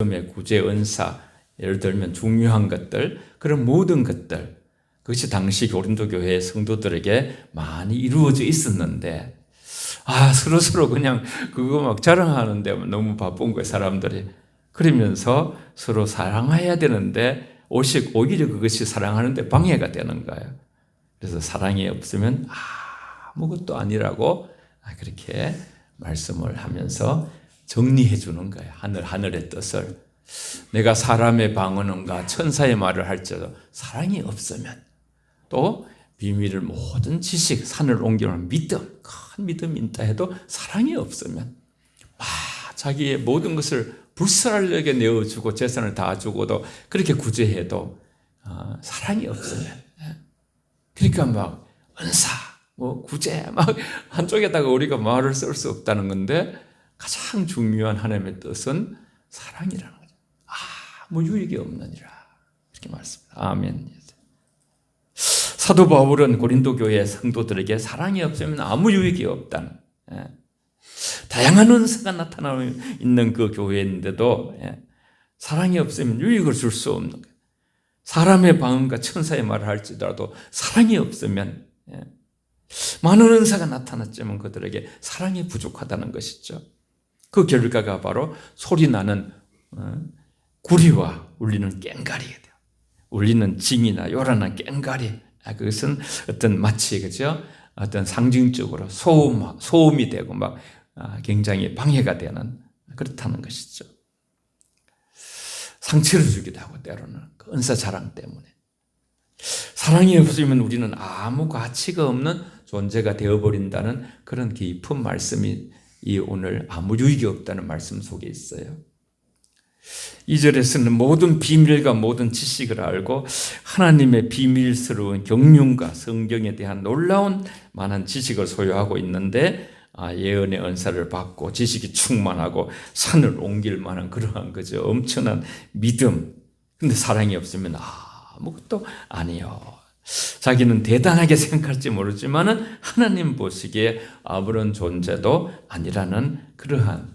믿음의 구제 은사, 예를 들면 중요한 것들, 그런 모든 것들, 그것이 당시 고린도 교회의 성도들에게 많이 이루어져 있었는데, 서로 그냥 그거 막 자랑하는데 너무 바쁜 거예요, 사람들이. 그러면서 서로 사랑해야 되는데 오히려 그것이 사랑하는데 방해가 되는 거예요. 그래서 사랑이 없으면 아무것도 아니라고 그렇게 말씀을 하면서 정리해 주는 거예요. 하늘의 뜻을. 내가 사람의 방언과 천사의 말을 할지라도 사랑이 없으면, 또 비밀을 모든 지식, 산을 옮기는 믿음, 큰 믿음이 있다 해도 사랑이 없으면, 자기의 모든 것을 불살하려게 내어주고 재산을 다 주고도 그렇게 구제해도 사랑이 없으면, 그러니까 막 은사, 구제, 막 한쪽에다가 우리가 말을 쓸 수 없다는 건데, 가장 중요한 하나님의 뜻은 사랑이라는 거죠. 아무 유익이 없느니라, 이렇게 말씀합니다. 아멘. 사도 바울은 고린도 교회 성도들에게 사랑이 없으면 아무 유익이 없다는, 다양한 은사가 나타나고 있는 그 교회인데도 사랑이 없으면 유익을 줄 수 없는 거예요. 사람의 방언과 천사의 말을 할지라도 사랑이 없으면, 많은 은사가 나타났지만 그들에게 사랑이 부족하다는 것이죠. 그 결과가 바로 소리나는 구리와 울리는 꽹과리가 돼요. 울리는 징이나 요란한 꽹과리, 그것은 어떤 마치, 그죠? 어떤 상징적으로 소음이 되고 막 굉장히 방해가 되는, 그렇다는 것이죠. 상처를 주기도 하고, 때로는 그 은사 자랑 때문에. 사랑이 없으면 우리는 아무 가치가 없는 존재가 되어버린다는 그런 깊은 말씀이 이 오늘 아무 유익이 없다는 말씀 속에 있어요. 2절에서는 모든 비밀과 모든 지식을 알고 하나님의 비밀스러운 경륜과 성경에 대한 놀라운 많은 지식을 소유하고 있는데, 예언의 은사를 받고 지식이 충만하고 산을 옮길 만한 그러한 거죠. 엄청난 믿음. 근데 사랑이 없으면 아무것도 아니요. 자기는 대단하게 생각할지 모르지만은 하나님 보시기에 아무런 존재도 아니라는 그러한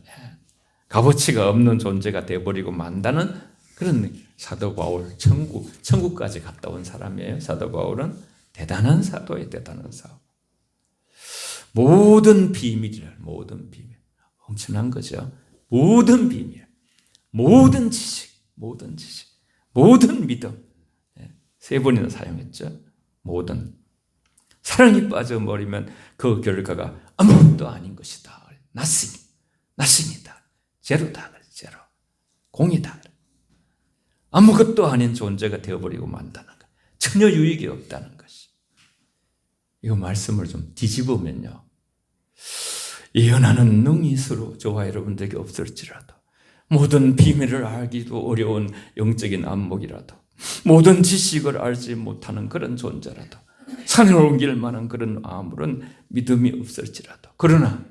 값어치가 없는 존재가 되어버리고 만다는 그런 사도 바울, 천국까지 갔다 온 사람이에요. 사도 바울은 대단한 사도예요. 대단한 사도. 모든 비밀이라, 모든 비밀. 엄청난 거죠. 모든 비밀, 모든 지식, 모든 믿음. 3번이나 사용했죠. 모든. 사랑이 빠져버리면 그 결과가 아무것도 아닌 것이다. nothing이다. 제로다. 제로. 공이다. 아무것도 아닌 존재가 되어버리고 만다는 것. 전혀 유익이 없다는 것이. 이 말씀을 좀 뒤집으면요, 예언하는 능히 서로 저와 여러분들에게 없을지라도, 모든 비밀을 알기도 어려운 영적인 안목이라도, 모든 지식을 알지 못하는 그런 존재라도, 산을 옮길 만한 그런 아무런 믿음이 없을지라도, 그러나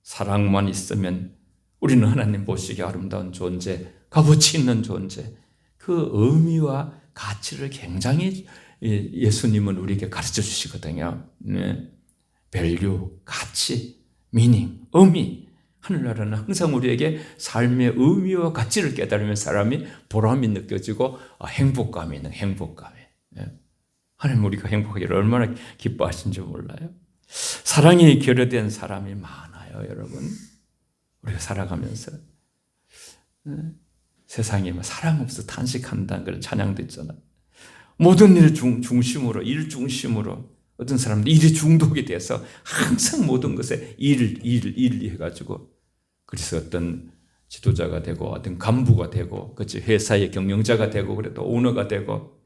사랑만 있으면 우리는 하나님 보시기에 아름다운 존재, 값어치 있는 존재, 그 의미와 가치를 굉장히 예수님은 우리에게 가르쳐 주시거든요. 밸류, 가치, 미닝, 의미. 하늘나라는 항상 우리에게 삶의 의미와 가치를 깨달으면 사람이 보람이 느껴지고 행복감이 있는, 행복감이. 하나님 우리가 행복하기를 얼마나 기뻐하신지 몰라요. 사랑이 결여된 사람이 많아요, 여러분. 우리가 살아가면서 세상에 사랑 없어 탄식한다는 그런 찬양도 있잖아요. 모든 일 중심으로, 일 중심으로, 어떤 사람은 일이 중독이 돼서 항상 모든 것에 일 해가지고, 그래서 어떤 지도자가 되고 어떤 간부가 되고, 그렇지, 회사의 경영자가 되고, 그래도 오너가 되고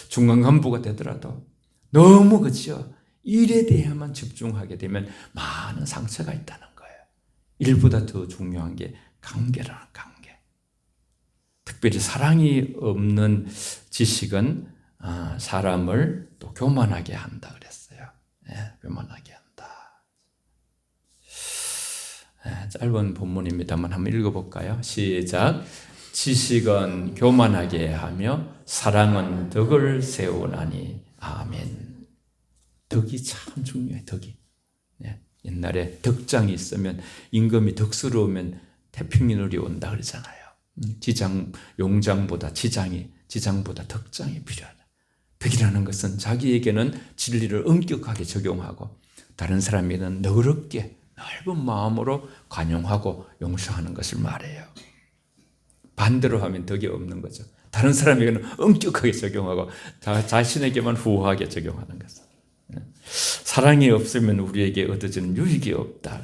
중간 간부가 되더라도 너무, 그렇죠, 일에 대해만 집중하게 되면 많은 상처가 있다는 거예요. 일보다 더 중요한 게 관계라는 관계. 특별히 사랑이 없는 지식은 사람을 또 교만하게 한다 그랬어요. 교만하게 한다. 짧은 본문입니다만 한번 읽어볼까요? 시작. 지식은 교만하게 하며 사랑은 덕을 세우나니. 아멘. 덕이 참 중요해요. 덕이. 옛날에 덕장이 있으면, 임금이 덕스러우면 태평인을이 온다 그러잖아요. 용장보다 지장보다 덕장이 필요하다. 덕이라는 것은 자기에게는 진리를 엄격하게 적용하고 다른 사람에게는 너그럽게 넓은 마음으로 관용하고 용서하는 것을 말해요. 반대로 하면 덕이 없는 거죠. 다른 사람에게는 엄격하게 적용하고 자신에게만 후하게 적용하는 것은. 사랑이 없으면 우리에게 얻어지는 유익이 없다.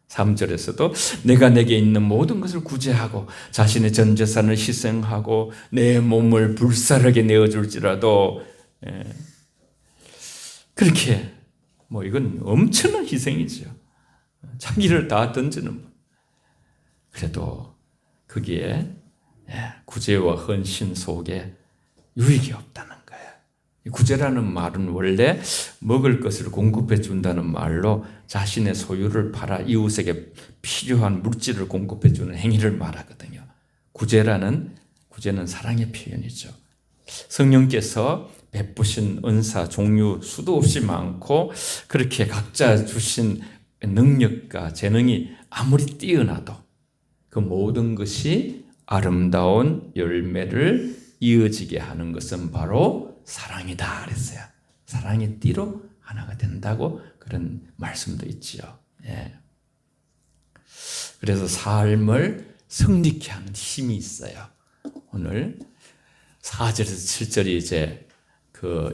3절에서도 내가 내게 있는 모든 것을 구제하고 자신의 전 재산을 희생하고 내 몸을 불살하게 내어줄지라도 그렇게 이건 엄청난 희생이죠. 자기를 다 던지는 것. 그래도 거기에 구제와 헌신 속에 유익이 없다는 거예요. 구제라는 말은 원래 먹을 것을 공급해 준다는 말로 자신의 소유를 팔아 이웃에게 필요한 물질을 공급해 주는 행위를 말하거든요. 구제는 사랑의 표현이죠. 성령께서 베푸신 은사 종류 수도 없이 많고 그렇게 각자 주신 능력과 재능이 아무리 뛰어나도 그 모든 것이 아름다운 열매를 이어지게 하는 것은 바로 사랑이다 그랬어요. 사랑의 띠로 하나가 된다고 그런 말씀도 있지요. 그래서 삶을 성립케 하는 힘이 있어요. 오늘 4절에서 7절이 이제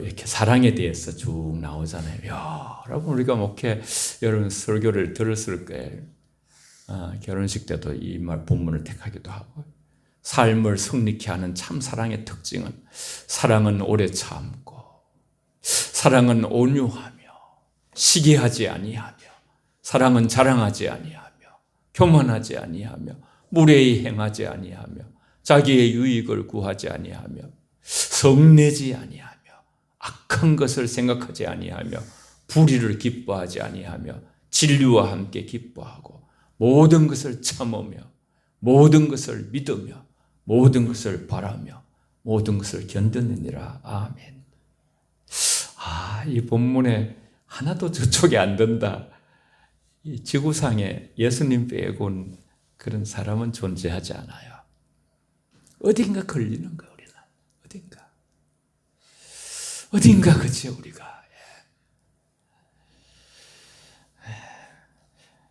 이렇게 사랑에 대해서 쭉 나오잖아요. 여러분 우리가 여러분 설교를 들었을 거예요. 결혼식 때도 이 말 본문을 택하기도 하고 삶을 성립케 하는 참 사랑의 특징은 사랑은 오래 참고 사랑은 온유하며 시기하지 아니하며 사랑은 자랑하지 아니하며 교만하지 아니하며 무례히 행하지 아니하며 자기의 유익을 구하지 아니하며 성내지 아니하며 악한 것을 생각하지 아니하며 불의를 기뻐하지 아니하며 진리와 함께 기뻐하고 모든 것을 참으며 모든 것을 믿으며 모든 것을 바라며 모든 것을 견디느니라. 아멘. 이 본문에 하나도 저촉이 안 된다. 이 지구상에 예수님 빼곤 그런 사람은 존재하지 않아요. 어딘가 걸리는 거야, 우리는. 어딘가 그치, 우리가.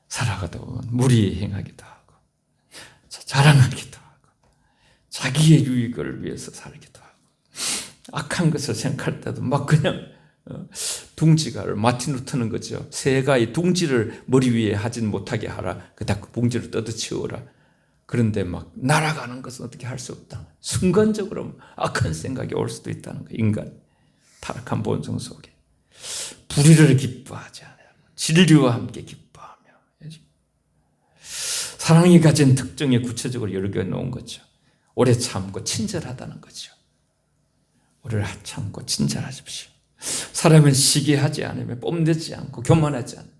살아가다 보면 무리 행하기도 하고, 자랑하기도 하고, 자기의 유익을 위해서 살기도 하고, 악한 것을 생각할 때도 막 그냥 둥지가를 마틴 루터는 거죠. 새가 이 둥지를 머리 위에 하진 못하게 하라. 그 둥지를 떠드치우라. 그런데 막 날아가는 것은 어떻게 할 수 없다. 순간적으로 악한 생각이 올 수도 있다는 거예요. 인간 타락한 본성 속에 불의를 기뻐하지 않아요. 진리와 함께 기뻐하며 사랑이 가진 특징에 구체적으로 여겨 놓은 거죠. 오래 참고 친절하다는 거죠. 오래 참고 친절하십시오. 사람은 시기하지 않으며 뽐내지 않고 교만하지 않아요.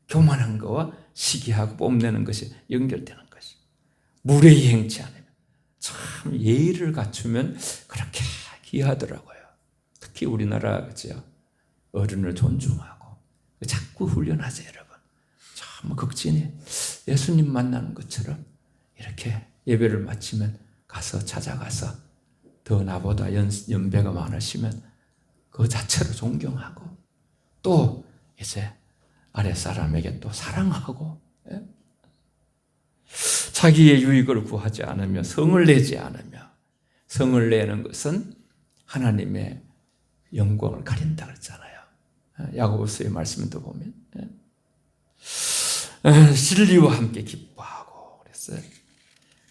교만한 거와 시기하고 뽐내는 것이 연결되는 것이. 무례히 행치 않으면 참 예의를 갖추면 그렇게 귀하더라고요. 특히 우리나라 그죠? 어른을 존중하고 자꾸 훈련하세요, 여러분. 참 극진히 예수님 만나는 것처럼 이렇게 예배를 마치면 찾아가서 더 나보다 연배가 많으시면 그 자체로 존경하고 또 이제 아랫사람에게 또 사랑하고 자기의 유익을 구하지 않으며 성을 내지 않으며 성을 내는 것은 하나님의 영광을 가린다 그랬잖아요. 야고보서의 말씀도 보면 진리와 함께 기뻐하고 그랬어요.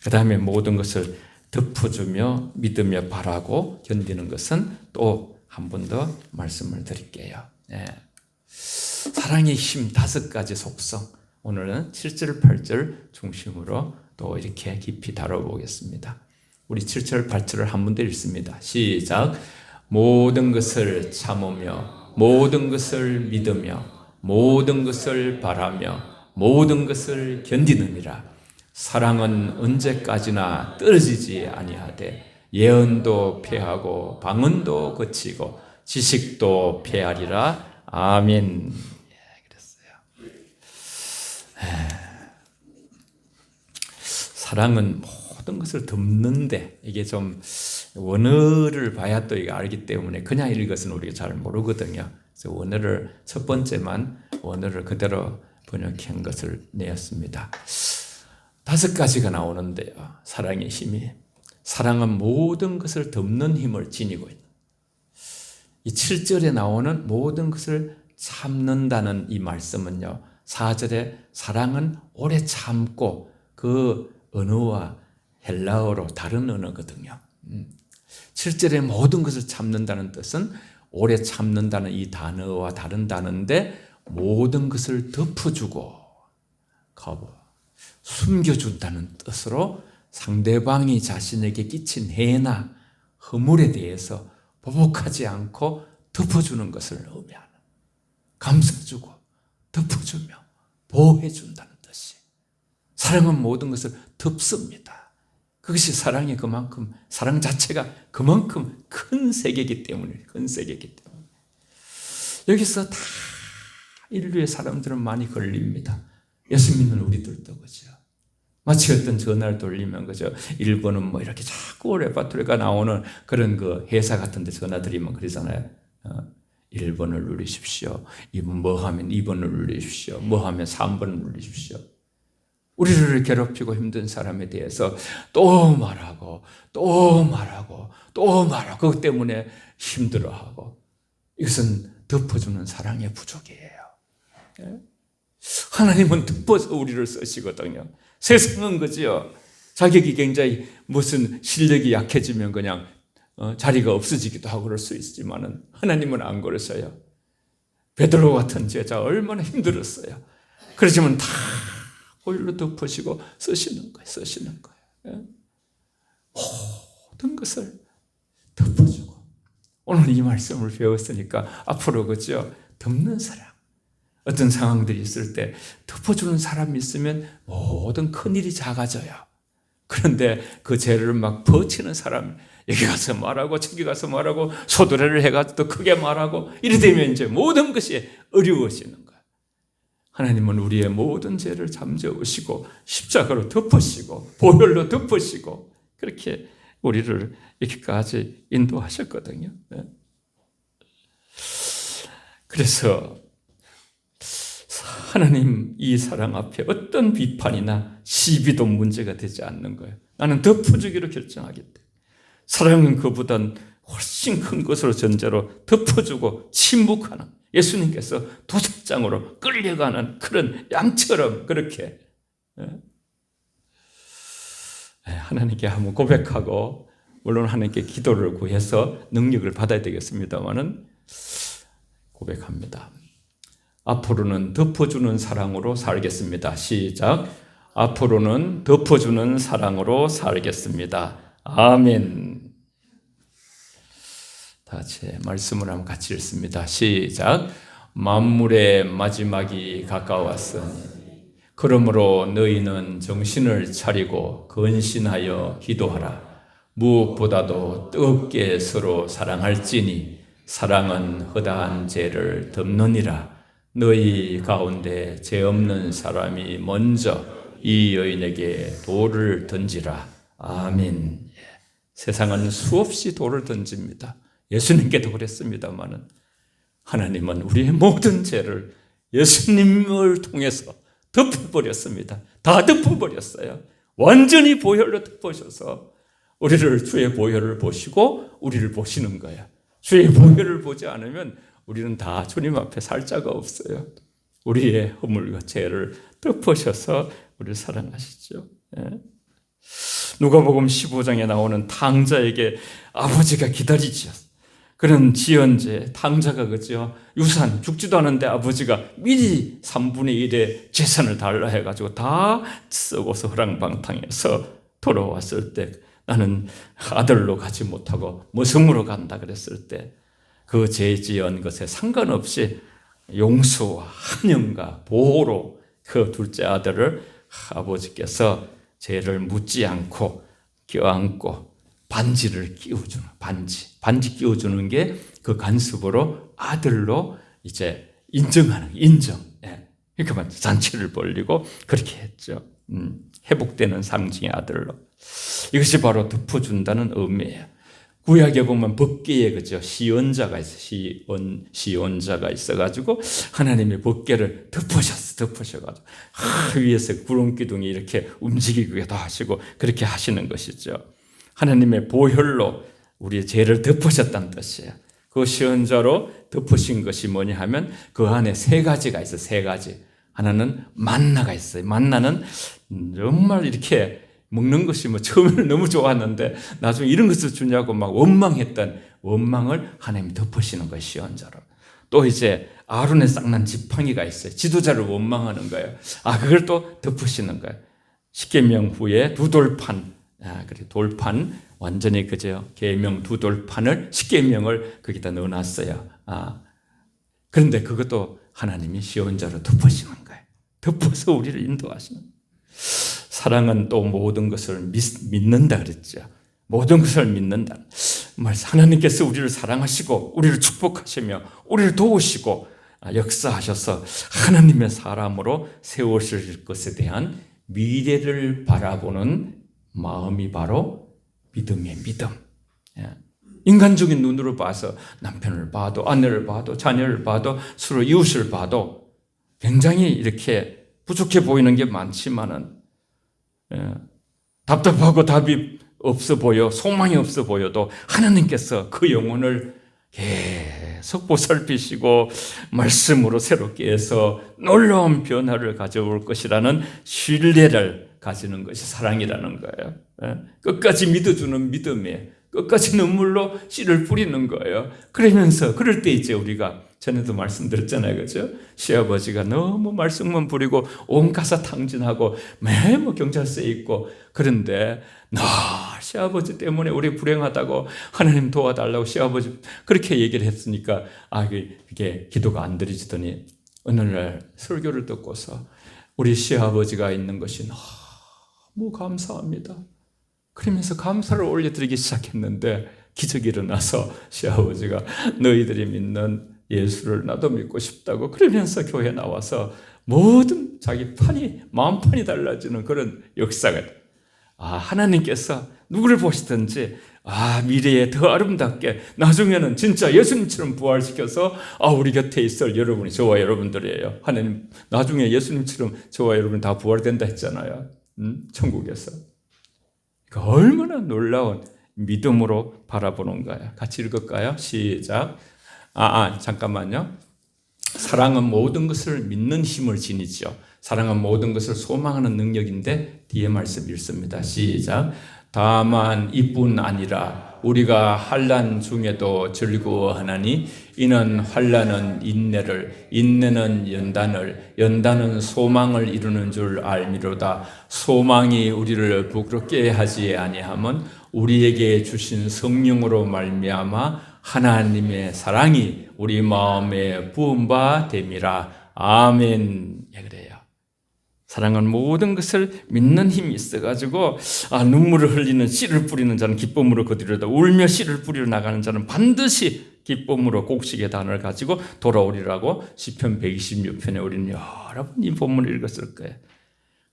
그 다음에 모든 것을 덮어주며 믿으며 바라고 견디는 것은 또 한 번 더 말씀을 드릴게요. 사랑의 힘 5가지 속성. 오늘은 7절, 8절 중심으로 또 이렇게 깊이 다뤄보겠습니다. 우리 7절, 8절을 한 번 더 읽습니다. 시작. 모든 것을 참으며 모든 것을 믿으며 모든 것을 바라며 모든 것을 견디느니라. 사랑은 언제까지나 떨어지지 아니하되 예언도 패하고 방언도 거치고 지식도 패하리라. 아멘. 그랬어요. 사랑은 모든 것을 덮는데, 이게 좀 원어를 봐야 또 이거 알기 때문에 그냥 읽어서는 우리가 잘 모르거든요. 그래서 원어를 첫 번째만 원어를 그대로 번역한 것을 내었습니다. 5가지가 나오는데요. 사랑의 힘이. 사랑은 모든 것을 덮는 힘을 지니고 있는. 이 7절에 나오는 모든 것을 참는다는 이 말씀은요, 4절에 사랑은 오래 참고, 그 언어와 헬라어로 다른 언어거든요. 7절에 모든 것을 참는다는 뜻은 오래 참는다는 이 단어와 다른 단어인데, 모든 것을 덮어주고 숨겨준다는 뜻으로 상대방이 자신에게 끼친 해나 허물에 대해서 보복하지 않고 덮어주는 것을 의미하는, 감싸주고 덮어주며 보호해준다는 뜻이. 사랑은 모든 것을 덮습니다. 그것이 사랑이 그만큼, 사랑 자체가 그만큼 큰 세계이기 때문에, 큰 세계이기 때문에. 여기서 다 인류의 사람들은 많이 걸립니다. 예수 믿는 우리들도 그죠. 마치 어떤 전화를 돌리면 그죠. 일본은 뭐 이렇게 자꾸 레파토리가 나오는 그런 그 회사 같은 데 전화 드리면 그러잖아요. 1번을 누르십시오. 뭐 하면 2번을 누르십시오. 뭐 하면 3번을 누르십시오. 우리를 괴롭히고 힘든 사람에 대해서 또 말하고 또 말하고 또 말하고, 그것 때문에 힘들어하고. 이것은 덮어주는 사랑의 부족이에요. 하나님은 덮어서 우리를 쓰시거든요. 세상은 그죠. 자격이 굉장히 무슨 실력이 약해지면 그냥 자리가 없어지기도 하고 그럴 수 있지만은, 하나님은 안 그러셔요. 베드로 같은 제자 얼마나 힘들었어요. 그렇지만 다 보혈로 덮으시고 쓰시는 거예요. 모든 것을 덮어주고. 오늘 이 말씀을 배웠으니까 앞으로 그죠. 덮는 사랑. 어떤 상황들이 있을 때 덮어주는 사람이 있으면 모든 큰일이 작아져요. 그런데 그 죄를 막 버티는 사람, 여기 가서 말하고 저기 가서 말하고 소두레를 해가지고 또 크게 말하고, 이래 되면 이제 모든 것이 어려워지는 거예요. 하나님은 우리의 모든 죄를 잠재우시고 십자가로 덮으시고 보혈로 덮으시고 그렇게 우리를 이렇게까지 인도하셨거든요. 그래서 하나님 이 사랑 앞에 어떤 비판이나 시비도 문제가 되지 않는 거예요. 나는 덮어주기로 결정하기 때문에. 사랑은 그보단 훨씬 큰 것으로 전제로 덮어주고 침묵하는, 예수님께서 도적장으로 끌려가는 그런 양처럼 그렇게 하나님께 한번 고백하고, 물론 하나님께 기도를 구해서 능력을 받아야 되겠습니다만은 고백합니다. 앞으로는 덮어주는 사랑으로 살겠습니다. 시작. 앞으로는 덮어주는 사랑으로 살겠습니다. 아멘. 다시 말씀을 한번 같이 읽습니다. 시작. 만물의 마지막이 가까웠으니 그러므로 너희는 정신을 차리고 근신하여 기도하라. 무엇보다도 뜨겁게 서로 사랑할지니 사랑은 허다한 죄를 덮느니라. 너희 가운데 죄 없는 사람이 먼저 이 여인에게 돌을 던지라. 아멘. 세상은 수없이 돌을 던집니다. 예수님께도 그랬습니다마는 하나님은 우리의 모든 죄를 예수님을 통해서 덮어버렸습니다. 다 덮어버렸어요. 완전히 보혈로 덮으셔서 우리를, 주의 보혈을 보시고 우리를 보시는 거예요. 주의 보혈을 보지 않으면 우리는 다 주님 앞에 살 자가 없어요. 우리의 허물과 죄를 덮으셔서 우리를 사랑하시죠. 누가복음 15장에 나오는 탕자에게 아버지가 기다리죠. 그런 지연제, 탕자가 그죠. 유산 죽지도 않은데 아버지가 미리 3분의 1의 재산을 달라 해가지고 다 쓰고서 허랑방탕해서 돌아왔을 때, 나는 아들로 가지 못하고 머슴으로 간다 그랬을 때, 그 죄 지은 것에 상관없이 용서와 환영과 보호로 그 둘째 아들을 아버지께서 죄를 묻지 않고 껴안고 반지를 끼워주는, 반지 끼워주는 게 그 간섭으로 아들로 이제 인정하는, 인정. 그러니까 잔치를 벌리고 그렇게 했죠. 회복되는 상징의 아들로. 이것이 바로 덮어준다는 의미예요. 구약에 보면 법궤에 그죠 시언자가 있어 시언자가 있어가지고 하나님의 법궤를 덮으셔가지고 위에서 구름 기둥이 이렇게 움직이기도 하시고 그렇게 하시는 것이죠. 하나님의 보혈로 우리의 죄를 덮으셨다는 뜻이에요. 그 시언자로 덮으신 것이 뭐냐 하면 그 안에 세 가지가 있어요. 세 가지. 하나는 만나가 있어요. 만나는 정말 이렇게 먹는 것이 처음에는 너무 좋았는데 나중에 이런 것을 주냐고 막 원망했던 원망을 하나님이 덮으시는 거예요. 시언자로. 또 이제 아론의 쌍난 지팡이가 있어요. 지도자를 원망하는 거예요. 그걸 또 덮으시는 거예요. 십계명 후에 두 돌판, 그래 돌판 완전히 그죠 계명 두 돌판을 십계명을 거기다 넣어놨어요. 그런데 그것도 하나님이 시언자로 덮으시는 거예요. 덮어서 우리를 인도하시는 거예요. 사랑은 또 모든 것을 믿는다 그랬죠. 모든 것을 믿는다. 하나님께서 우리를 사랑하시고 우리를 축복하시며 우리를 도우시고 역사하셔서 하나님의 사람으로 세우실 것에 대한 미래를 바라보는 마음이 바로 믿음의 믿음. 인간적인 눈으로 봐서 남편을 봐도 아내를 봐도 자녀를 봐도 서로 이웃을 봐도 굉장히 이렇게 부족해 보이는 게 많지만은 답답하고 답이 없어 보여 소망이 없어 보여도 하나님께서 그 영혼을 계속 보살피시고 말씀으로 새롭게 해서 놀라운 변화를 가져올 것이라는 신뢰를 가지는 것이 사랑이라는 거예요. 끝까지 믿어주는 믿음이에요. 끝까지 눈물로 씨를 뿌리는 거예요. 그러면서 그럴 때 이제 우리가 전에도 말씀드렸잖아요. 그죠? 시아버지가 너무 말썽만 부리고 온 가사 탕진하고 매일 경찰서에 있고 그런데 시아버지 때문에 우리 불행하다고 하나님 도와달라고 시아버지 그렇게 얘기를 했으니까 이게 기도가 안 드려지더니 어느 날 설교를 듣고서 우리 시아버지가 있는 것이 너무 감사합니다. 그러면서 감사를 올려드리기 시작했는데 기적이 일어나서 시아버지가 너희들이 믿는 예수를 나도 믿고 싶다고 그러면서 교회 나와서 모든 자기 마음판이 달라지는 그런 역사가 하나님께서 누구를 보시든지 미래에 더 아름답게 나중에는 진짜 예수님처럼 부활시켜서 우리 곁에 있을 여러분이 저와 여러분들이에요. 하나님 나중에 예수님처럼 저와 여러분 다 부활된다 했잖아요. 천국에서. 얼마나 놀라운 믿음으로 바라보는 거예요. 같이 읽을까요? 시작. 잠깐만요. 사랑은 모든 것을 믿는 힘을 지니죠. 사랑은 모든 것을 소망하는 능력인데 뒤에 말씀 읽습니다. 시작. 다만 이뿐 아니라 우리가 환난 중에도 즐거워하나니 이는 환난은 인내를 인내는 연단을 연단은 소망을 이루는 줄 알미로다. 소망이 우리를 부끄럽게 하지 아니함은 우리에게 주신 성령으로 말미암아 하나님의 사랑이 우리 마음에 부은 바 됨이라. 아멘. 그래요. 사랑은 모든 것을 믿는 힘이 있어가지고 눈물을 흘리는 씨를 뿌리는 자는 기쁨으로 거두리로다. 울며 씨를 뿌리러 나가는 자는 반드시 기쁨으로 곡식의 단을 가지고 돌아오리라고 시편 126편에 우리는 여러 번 이 본문을 읽었을 거예요.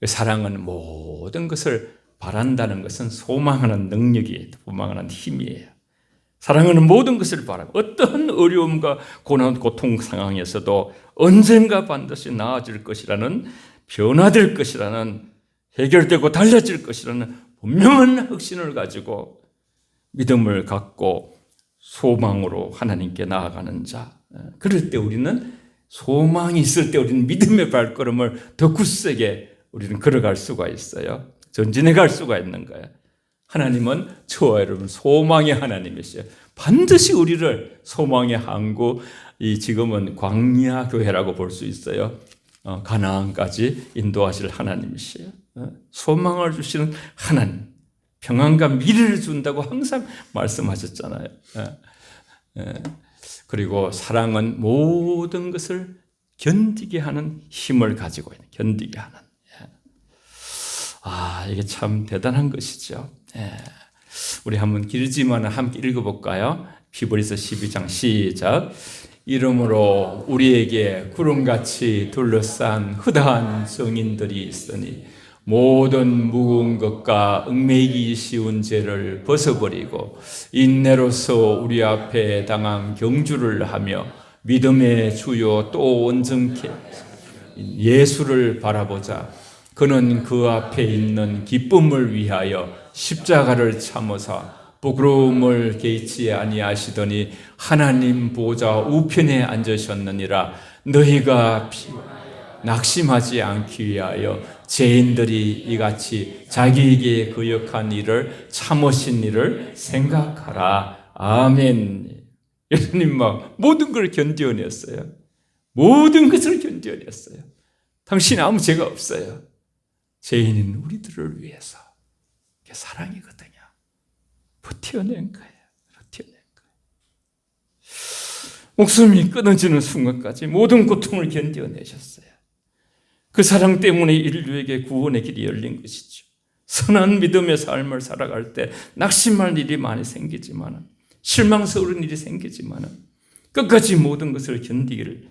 사랑은 모든 것을 바란다는 것은 소망하는 능력이에요. 소망하는 힘이에요. 사랑하는 모든 것을 바라고 어떠한 어려움과 고난, 고통 상황에서도 언젠가 반드시 나아질 것이라는 변화될 것이라는 해결되고 달라질 것이라는 분명한 확신을 가지고 믿음을 갖고 소망으로 하나님께 나아가는 자. 그럴 때 우리는 소망이 있을 때 우리는 믿음의 발걸음을 더 굳세게 우리는 걸어갈 수가 있어요. 전진해 갈 수가 있는 거예요. 하나님은 저와 여러분 소망의 하나님이시죠. 반드시 우리를 소망의 항구, 지금은 광야 교회라고 볼 수 있어요. 가나안까지 인도하실 하나님이시요. 소망을 주시는 하나님, 평안과 미래를 준다고 항상 말씀하셨잖아요. 그리고 사랑은 모든 것을 견디게 하는 힘을 가지고 있는, 견디게 하는. 이게 참 대단한 것이죠. 우리 한번 길지만 함께 읽어볼까요? 히브리서 12장 시작. 이러므로 우리에게 구름같이 둘러싼 허다한 증인들이 있으니 모든 무거운 것과 얽매이기 쉬운 죄를 벗어버리고 인내로서 우리 앞에 당한 경주를 하며 믿음의 주요 또 온전케 예수를 바라보자. 그는 그 앞에 있는 기쁨을 위하여 십자가를 참으사 부끄러움을 개의치 아니하시더니 하나님 보좌 우편에 앉으셨느니라. 너희가 낙심하지 않기 위하여 죄인들이 이같이 자기에게 거역한 일을 참으신 일을 생각하라. 아멘. 예수님 막 모든 걸 견뎌냈어요. 모든 것을 견뎌냈어요. 당신 아무 죄가 없어요. 죄인인 우리들을 위해서. 그게 사랑이거든요. 버텨낸 거예요. 버텨낸 거예요. 목숨이 끊어지는 순간까지 모든 고통을 견뎌내셨어요. 그 사랑 때문에 인류에게 구원의 길이 열린 것이죠. 선한 믿음의 삶을 살아갈 때 낙심할 일이 많이 생기지만, 실망스러운 일이 생기지만 끝까지 모든 것을 견디기를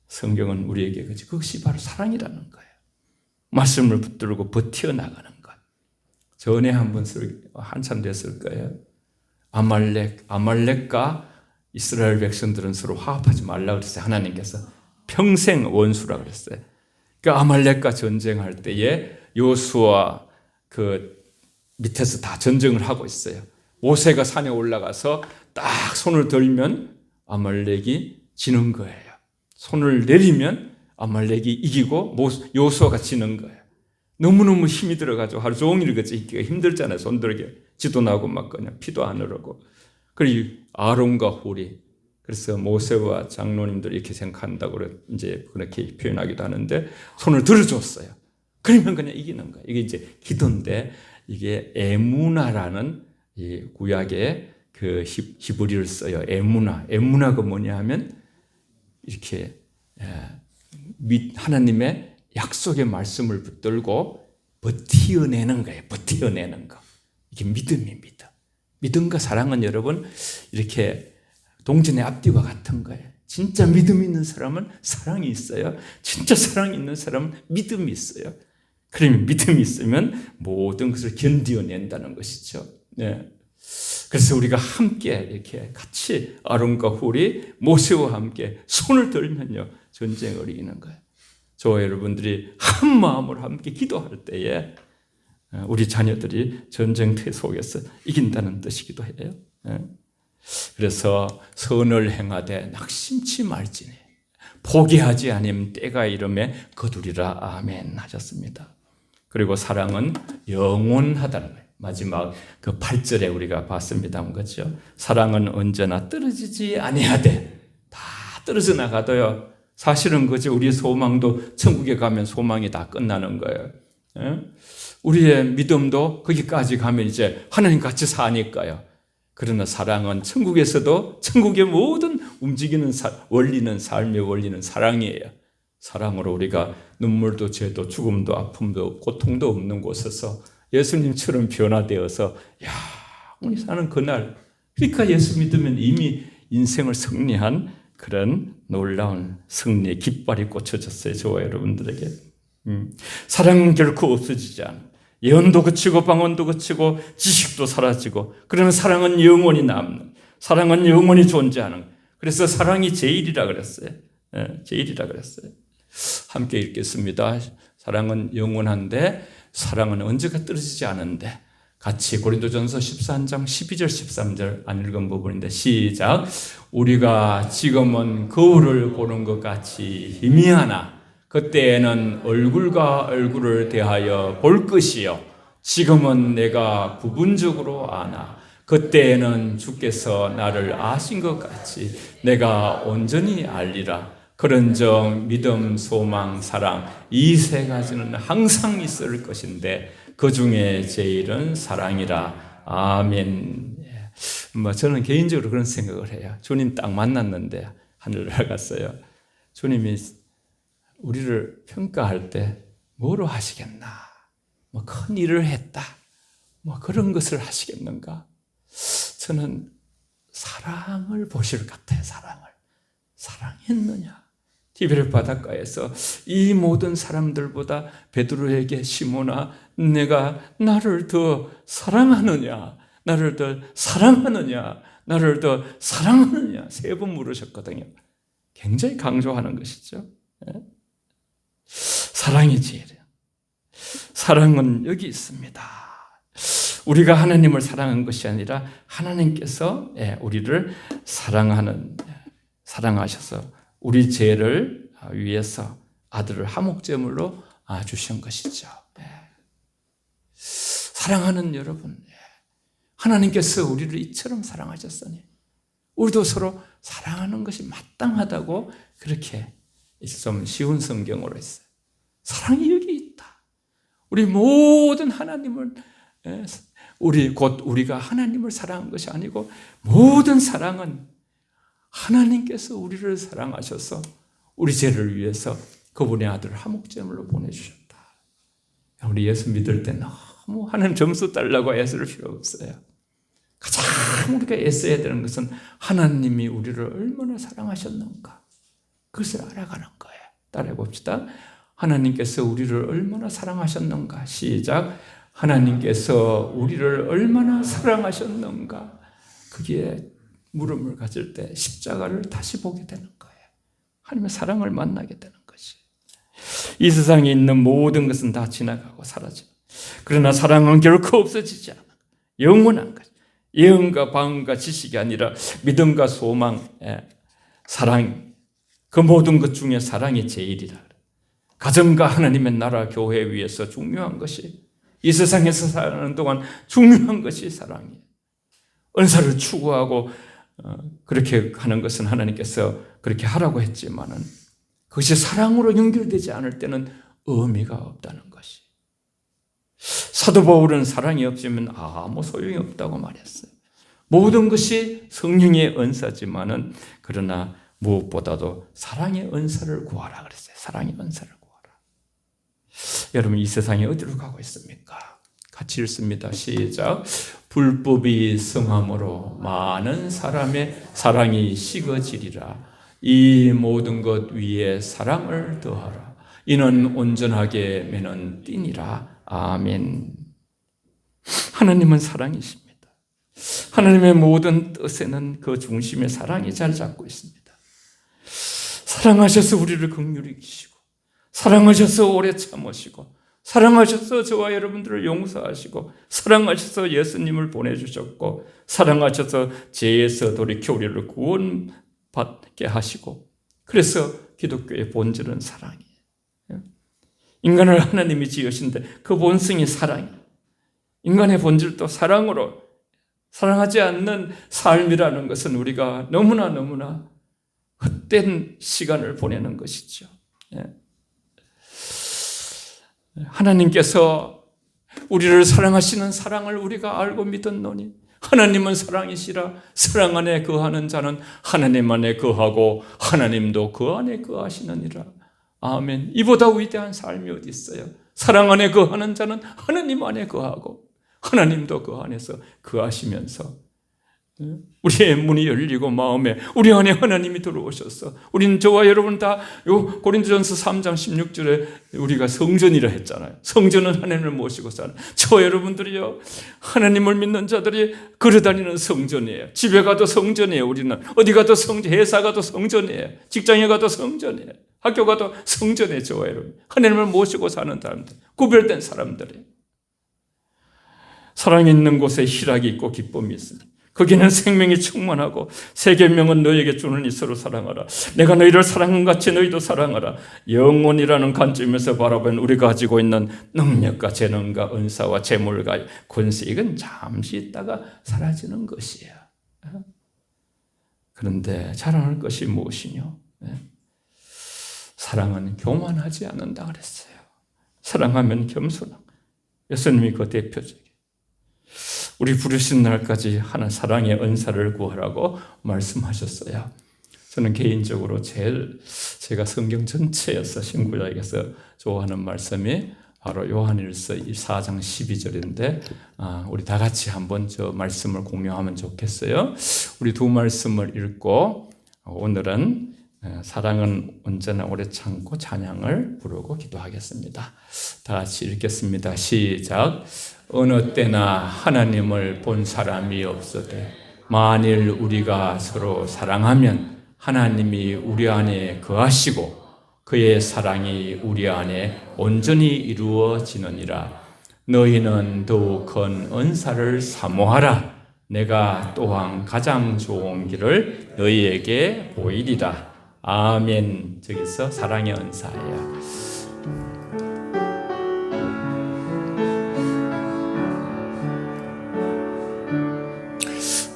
성경은 우리에게 그것이 바로 사랑이라는 거예요. 말씀을 붙들고 버텨나가는 것. 전에 한참 됐을 거예요. 아말렉과 이스라엘 백성들은 서로 화합하지 말라 그랬어요. 하나님께서 평생 원수라 그랬어요. 그러니까 아말렉과 전쟁할 때에 요수아 그 밑에서 다 전쟁을 하고 있어요. 모세가 산에 올라가서 딱 손을 들면 아말렉이 지는 거예요. 손을 내리면 아말렉이 이기고 요수아가 지는 거예요. 너무너무 힘이 들어가지고 하루 종일 있기가 힘들잖아요. 손 들게 지도 나고 막 그냥 피도 안 흐르고. 그리고 아론과 홀이, 그래서 모세와 장로님들이 이렇게 생각한다고 이제 그렇게 표현하기도 하는데 손을 들어줬어요. 그러면 그냥 이기는 거예요. 이게 이제 기도인데, 이게 에무나라는 이 구약의 그 히브리를 써요. 에무나가 뭐냐 하면 이렇게 하나님의 약속의 말씀을 붙들고 버텨내는 거예요. 버텨내는 거. 이게 믿음입니다. 믿음과 사랑은 여러분 이렇게 동전의 앞뒤와 같은 거예요. 진짜 믿음 있는 사람은 사랑이 있어요. 진짜 사랑이 있는 사람은 믿음이 있어요. 그러면 믿음이 있으면 모든 것을 견뎌낸다는 것이죠. 네. 그래서 우리가 함께 이렇게 같이 아론과 홀이 모세와 함께 손을 들면요 전쟁을 이기는 거예요. 저와 여러분들이 한 마음으로 함께 기도할 때에 우리 자녀들이 전쟁터 속에서 이긴다는 뜻이기도 해요. 그래서 선을 행하되 낙심치 말지니 포기하지 않으면 때가 이름에 거두리라. 아멘 하셨습니다. 그리고 사랑은 영원하다는 거예요. 마지막 그 8절에 우리가 봤습니다. 그렇죠? 사랑은 언제나 떨어지지 아니하되, 다 떨어져 나가도요. 사실은 그죠. 우리의 소망도 천국에 가면 소망이 다 끝나는 거예요. 우리의 믿음도 거기까지 가면 이제 하나님 같이 사니까요. 그러나 사랑은 천국에서도 천국의 모든 움직이는 원리는, 삶의 원리는 사랑이에요. 사랑으로 우리가 눈물도 죄도 죽음도 아픔도 고통도 없는 곳에서 예수님처럼 변화되어서 우리 사는 그날, 그러니까 예수 믿으면 이미 인생을 승리한 그런 놀라운 승리의 깃발이 꽂혀졌어요. 저와 여러분들에게. 사랑은 결코 없어지지 않아. 예언도 그치고 방언도 그치고 지식도 사라지고, 그러나 사랑은 영원히 남는, 사랑은 영원히 존재하는. 그래서 사랑이 제일이라 그랬어요. 제일이라 그랬어요. 함께 읽겠습니다. 사랑은 영원한데 사랑은 언제가 떨어지지 않은데. 같이 고린도전서 13장 12절 13절 안 읽은 부분인데 시작. 우리가 지금은 거울을 보는 것 같이 희미하나 그때에는 얼굴과 얼굴을 대하여 볼 것이요 지금은 내가 부분적으로 아나 그때에는 주께서 나를 아신 것 같이 내가 온전히 알리라. 그런즉 믿음, 소망, 사랑 이 세 가지는 항상 있을 것인데 그 중에 제일은 사랑이라. 아멘. 저는 개인적으로 그런 생각을 해요. 주님 딱 만났는데 하늘을 나갔어요. 주님이 우리를 평가할 때 뭐로 하시겠나? 큰 일을 했다. 그런 것을 하시겠는가? 저는 사랑을 보실 것 같아요. 사랑을. 사랑했느냐? 히브리 바닷가에서 이 모든 사람들보다 베드로에게 시몬아 내가 나를 더 사랑하느냐, 나를 더 사랑하느냐, 나를 더 사랑하느냐 3번 물으셨거든요. 굉장히 강조하는 것이죠. 사랑이 지혜래요. 사랑은 여기 있습니다. 우리가 하나님을 사랑한 것이 아니라 하나님께서 우리를 사랑하셔서 우리 죄를 위해서 아들을 화목제물로 주신 것이죠. 사랑하는 여러분, 하나님께서 우리를 이처럼 사랑하셨으니 우리도 서로 사랑하는 것이 마땅하다고 그렇게 좀 쉬운 성경으로 했어요. 사랑이 여기 있다. 우리 모든 하나님을 우리가 하나님을 사랑한 것이 아니고 모든 사랑은 하나님께서 우리를 사랑하셔서 우리 죄를 위해서 그분의 아들을 화목제물로 보내주셨다. 우리 예수 믿을 때 너무 하나님 점수 달라고 애쓸 필요 없어요. 가장 우리가 애써야 되는 것은 하나님이 우리를 얼마나 사랑하셨는가 그것을 알아가는 거예요. 따라해 봅시다. 하나님께서 우리를 얼마나 사랑하셨는가. 시작. 하나님께서 우리를 얼마나 사랑하셨는가. 그게 물음을 가질 때 십자가를 다시 보게 되는 거예요. 하나님의 사랑을 만나게 되는 것이. 이 세상에 있는 모든 것은 다 지나가고 사라져. 그러나 사랑은 결코 없어지지 않아. 영원한 것. 예언과 방언과 지식이 아니라 믿음과 소망, 사랑. 그 모든 것 중에 사랑이 제일이라. 가정과 하나님의 나라 교회 위해서 중요한 것이 이 세상에서 사는 동안 중요한 것이 사랑이에요. 은사를 추구하고 그렇게 하는 것은 하나님께서 그렇게 하라고 했지만은 그것이 사랑으로 연결되지 않을 때는 의미가 없다는 것이. 사도 바울은 사랑이 없으면 아무 소용이 없다고 말했어요. 모든 것이 성령의 은사지만은 그러나 무엇보다도 사랑의 은사를 구하라 그랬어요. 사랑의 은사를 구하라. 여러분 이 세상에 어디로 가고 있습니까? 같이 읽습니다. 시작. 불법이 성함으로 많은 사람의 사랑이 식어지리라. 이 모든 것 위에 사랑을 더하라. 이는 온전하게 매는 띠니라. 아멘. 하나님은 사랑이십니다. 하나님의 모든 뜻에는 그 중심에 사랑이 잘 잡고 있습니다. 사랑하셔서 우리를 긍휼히 여기시고 사랑하셔서 오래 참으시고 사랑하셔서 저와 여러분들을 용서하시고 사랑하셔서 예수님을 보내주셨고 사랑하셔서 죄에서 돌이켜 우리를 구원받게 하시고 그래서 기독교의 본질은 사랑이에요. 인간을 하나님이 지으신데 그 본성이 사랑이에요. 인간의 본질도 사랑으로 사랑하지 않는 삶이라는 것은 우리가 너무나 헛된 시간을 보내는 것이죠. 하나님께서 우리를 사랑하시는 사랑을 우리가 알고 믿었노니 하나님은 사랑이시라. 사랑 안에 거하는 자는 하나님 안에 거하고 하나님도 그 안에 거하시느니라. 아멘. 이보다 위대한 삶이 어디 있어요? 사랑 안에 거하는 자는 하나님 안에 거하고 하나님도 그 안에서 거하시면서 우리의 문이 열리고 마음에 우리 안에 하나님이 들어오셔서 우리는 저와 여러분 다 고린도전서 3장 16절에 우리가 성전이라 했잖아요. 성전은 하나님을 모시고 사는 저와 여러분들이요 하나님을 믿는 자들이 걸어다니는 성전이에요. 집에 가도 성전이에요. 우리는 어디 가도 성전, 회사 가도 성전이에요. 직장에 가도 성전이에요. 학교 가도 성전이에요. 저와 여러분 하나님을 모시고 사는 사람들, 구별된 사람들이에요. 사랑이 있는 곳에 희락이 있고 기쁨이 있습니다. 거기는 생명이 충만하고 새 계명은 너에게 주느니 서로 사랑하라. 내가 너희를 사랑한 같이 너희도 사랑하라. 영혼이라는 관점에서 바라본 우리가 가지고 있는 능력과 재능과 은사와 재물과 권세 이건 잠시 있다가 사라지는 것이에요. 그런데 자랑할 것이 무엇이뇨? 사랑은 교만하지 않는다 그랬어요. 사랑하면 겸손하고 예수님이 그 대표적이에요. 우리 부르신 날까지 하는 사랑의 은사를 구하라고 말씀하셨어요. 저는 개인적으로 제가 성경 전체에서 신구약에서 좋아하는 말씀이 바로 요한일서 4장 12절인데 우리 다 같이 한번 저 말씀을 공유하면 좋겠어요. 우리 두 말씀을 읽고 오늘은 사랑은 언제나 오래 참고 찬양을 부르고 기도하겠습니다. 다 같이 읽겠습니다. 시작. 어느 때나 하나님을 본 사람이 없어도 만일 우리가 서로 사랑하면 하나님이 우리 안에 거하시고 그의 사랑이 우리 안에 온전히 이루어지느니라. 너희는 더욱 큰 은사를 사모하라. 내가 또한 가장 좋은 길을 너희에게 보이리라. 아멘. 저기서 사랑의 은사예요.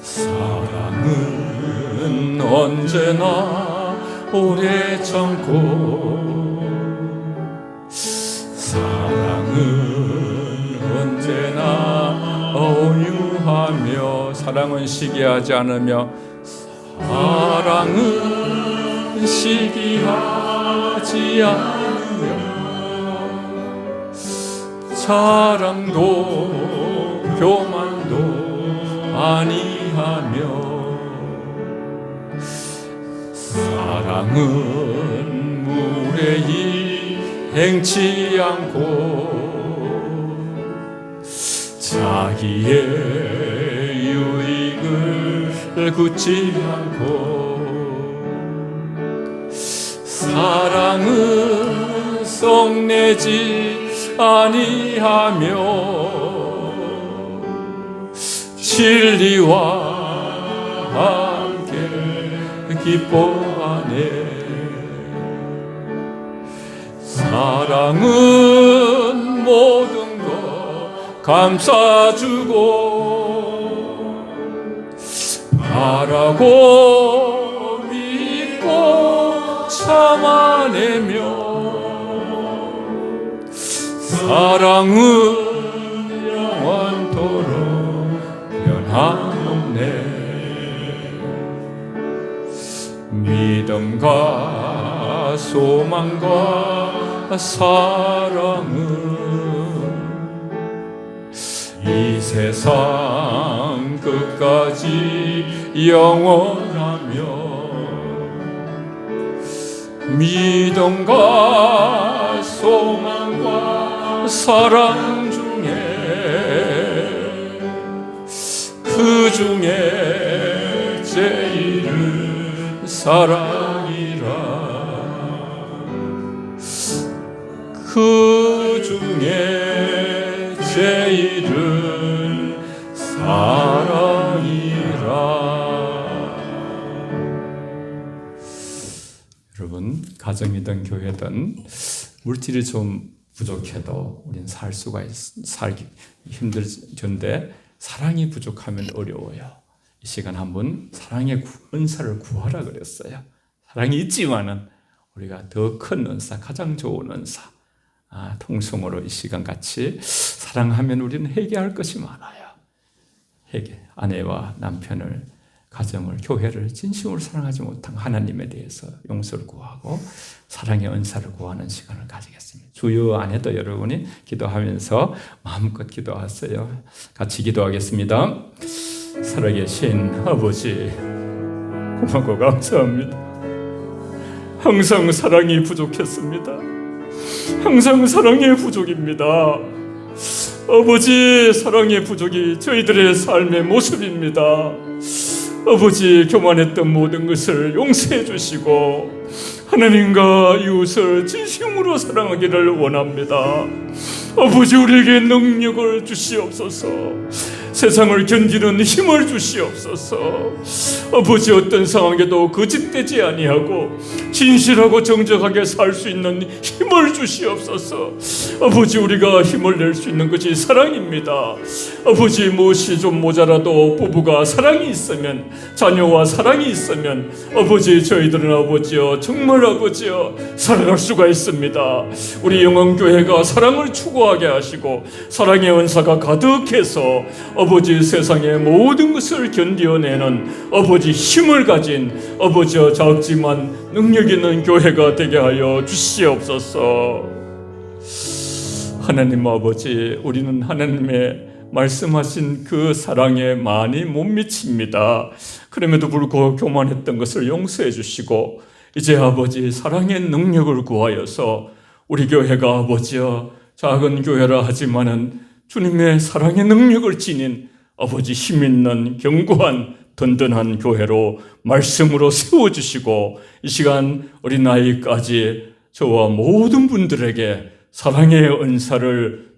사랑은 언제나 오래 참고 사랑은 언제나 온유하며 사랑은 시기하지 않으며 사랑은 시기하지 않으며 자랑도 교만도 아니하며 사랑은 무례히 행치 않고 자기의 유익을 굳지 않고 사랑은 성내지 아니하며 진리와 함께 기뻐하네. 사랑은 모든 것 감싸주고 바라고 믿고 참아내며 사랑은 영원토록 변함없네. 믿음과 소망과 사랑은 이 세상 끝까지 영원하며 믿음과 소망과 사랑 중에 그 중에 제일은 사랑이라. 그 중에 제일은 사랑이라. 여러분, 가정이든 교회든 물질이 좀 부족해도 우리는 살기 힘들던데 사랑이 부족하면 어려워요. 이 시간 한번 사랑의 은사를 구하라 그랬어요. 사랑이 있지만은 우리가 더 큰 은사, 가장 좋은 은사, 통성으로 이 시간 같이 사랑하면 우리는 회개할 것이 많아요. 회개, 아내와 남편을, 가정을, 교회를 진심으로 사랑하지 못한 하나님에 대해서 용서를 구하고 사랑의 은사를 구하는 시간을 가지겠습니다. 주요 안에도 여러분이 기도하면서 마음껏 기도하세요. 같이 기도하겠습니다. 살아계신 아버지, 고맙고 감사합니다. 항상 사랑이 부족했습니다. 항상 사랑의 부족입니다. 아버지, 사랑의 부족이 저희들의 삶의 모습입니다. 아버지, 교만했던 모든 것을 용서해 주시고 하나님과 이웃을 진심으로 사랑하기를 원합니다. 아버지, 우리에게 능력을 주시옵소서. 세상을 견디는 힘을 주시옵소서. 아버지, 어떤 상황에도 거짓되지 아니하고 진실하고 정직하게 살 수 있는 힘을 주시옵소서. 아버지, 우리가 힘을 낼 수 있는 것이 사랑입니다. 아버지, 무엇이 좀 모자라도 부부가 사랑이 있으면, 자녀와 사랑이 있으면 아버지, 저희들은 아버지여 정말 아버지여 살아갈 수가 있습니다. 우리 영원교회가 사랑을 추구하게 하시고 사랑의 은사가 가득해서 아버지, 세상의 모든 것을 견디어내는 아버지 힘을 가진 아버지여 작지만 능력 있는 교회가 되게 하여 주시옵소서. 하나님 아버지, 우리는 하나님의 말씀하신 그 사랑에 많이 못 미칩니다. 그럼에도 불구하고 교만했던 것을 용서해 주시고 이제 아버지 사랑의 능력을 구하여서 우리 교회가 아버지여 작은 교회라 하지만은 주님의 사랑의 능력을 지닌 아버지 힘 있는 견고한 든든한 교회로 말씀으로 세워주시고 이 시간 어린아이까지 저와 모든 분들에게 사랑의 은사를